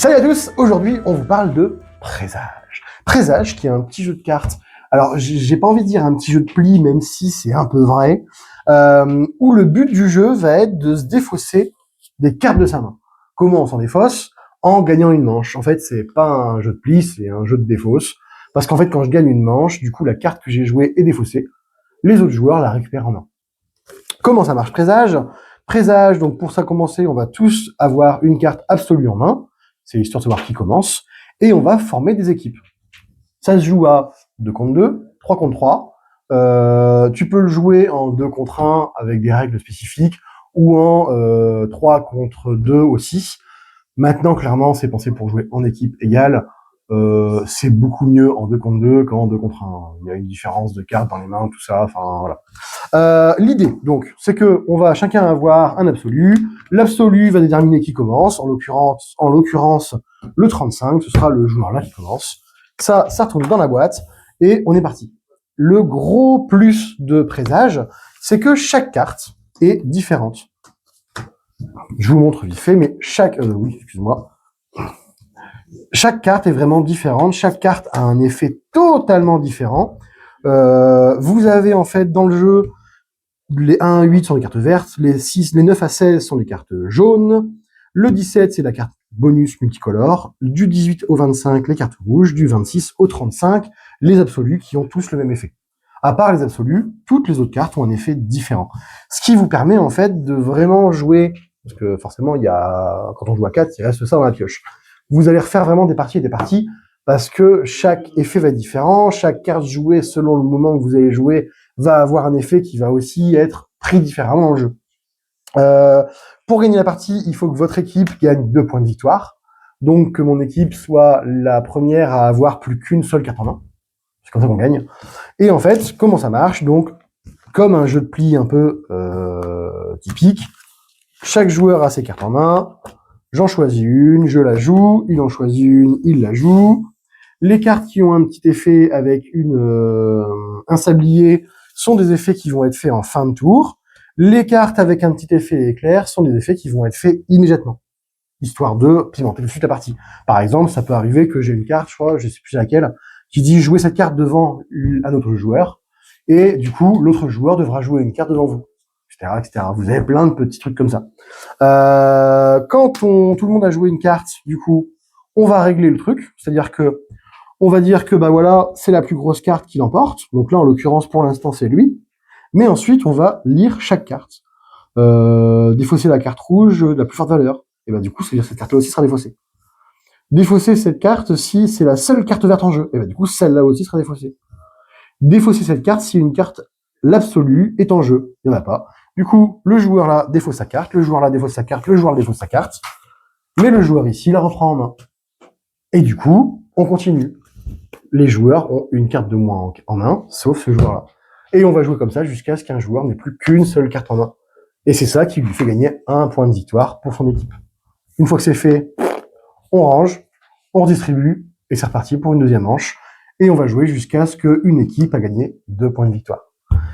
Salut à tous, aujourd'hui on vous parle de Présage. Présage qui est un petit jeu de cartes, alors j'ai pas envie de dire un petit jeu de pli, même si c'est un peu vrai, où le but du jeu va être de se défausser des cartes de sa main. Comment on s'en défausse? En gagnant une manche. En fait, c'est pas un jeu de pli, c'est un jeu de défausse. Parce qu'en fait, quand je gagne une manche, du coup, la carte que j'ai jouée est défaussée. Les autres joueurs la récupèrent en main. Comment ça marche, Présage? Présage, donc pour ça commencer, on va tous avoir une carte absolue en main. C'est l'histoire de savoir qui commence. Et on va former des équipes. Ça se joue à 2 contre 2, 3 contre 3. Tu peux le jouer en 2 contre 1 avec des règles spécifiques ou en 3 contre 2 aussi. Maintenant, clairement, c'est pensé pour jouer en équipe égale. C'est beaucoup mieux en 2 contre 2 qu'en 2 contre 1. Il y a une différence de cartes dans les mains, tout ça, enfin voilà. L'idée, donc, c'est que on va chacun avoir un absolu. L'absolu va déterminer qui commence. En l'occurrence, le 35, ce sera le joueur là qui commence. Ça retourne dans la boîte et on est parti. Le gros plus de Présage, c'est que chaque carte est différente. Je vous montre vite fait, mais chaque carte est vraiment différente. Chaque carte a un effet totalement différent. Vous avez en fait dans le jeu les 1 à 8 sont les cartes vertes, les 9 à 16 sont les cartes jaunes, le 17 c'est la carte bonus multicolore, du 18 au 25 les cartes rouges, du 26 au 35 les absolus qui ont tous le même effet. À part les absolus, toutes les autres cartes ont un effet différent. Ce qui vous permet en fait de vraiment jouer, parce que forcément quand on joue à 4, il reste ça dans la pioche. Vous allez refaire vraiment des parties et des parties, parce que chaque effet va être différent, chaque carte jouée selon le moment que vous allez jouer va avoir un effet qui va aussi être pris différemment dans le jeu. Pour gagner la partie, il faut que votre équipe gagne 2 points de victoire, donc que mon équipe soit la première à avoir plus qu'une seule carte en main. C'est comme ça qu'on gagne. Et en fait, comment ça marche? Donc, comme un jeu de pli un peu typique, chaque joueur a ses cartes en main. J'en choisis une, je la joue, il en choisit une, il la joue. Les cartes qui ont un petit effet avec un sablier sont des effets qui vont être faits en fin de tour. Les cartes avec un petit effet éclair sont des effets qui vont être faits immédiatement, histoire de pimenter tout de suite la partie. Par exemple, ça peut arriver que j'ai une carte, je crois, je sais plus laquelle, qui dit jouer cette carte devant un autre joueur, et du coup, l'autre joueur devra jouer une carte devant vous, etc., etc. Vous avez plein de petits trucs comme ça. Quand tout le monde a joué une carte, du coup, on va régler le truc, c'est-à-dire que on va dire que bah voilà, c'est la plus grosse carte qui l'emporte. Donc là, en l'occurrence, pour l'instant, c'est lui. Mais ensuite, on va lire chaque carte. Défausser la carte rouge de la plus forte valeur. Et bah du coup, c'est-à-dire que cette carte-là aussi sera défaussée. Défausser cette carte si c'est la seule carte verte en jeu. Et bah du coup, celle-là aussi sera défaussée. Défausser cette carte si une carte, l'absolu, est en jeu. Il n'y en a pas. Du coup, le joueur là défausse sa carte, le joueur là défausse sa carte, le joueur là défausse sa carte. Mais le joueur ici la reprend en main. Et du coup, on continue. Les joueurs ont une carte de moins en main, sauf ce joueur-là. Et on va jouer comme ça jusqu'à ce qu'un joueur n'ait plus qu'une seule carte en main. Et c'est ça qui lui fait gagner un point de victoire pour son équipe. Une fois que c'est fait, on range, on redistribue, et c'est reparti pour une deuxième manche. Et on va jouer jusqu'à ce qu'une équipe a gagné 2 points de victoire.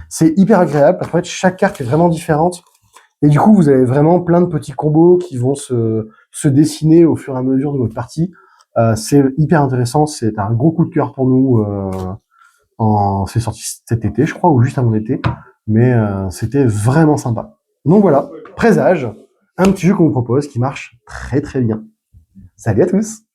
C'est hyper agréable, parce qu'en fait, chaque carte est vraiment différente. Et du coup, vous avez vraiment plein de petits combos qui vont se dessiner au fur et à mesure de votre partie. C'est hyper intéressant, c'est un gros coup de cœur pour nous. C'est sorti cet été, je crois, ou juste avant l'été, mais c'était vraiment sympa. Donc voilà, Présage, un petit jeu qu'on vous propose qui marche très très bien. Salut à tous!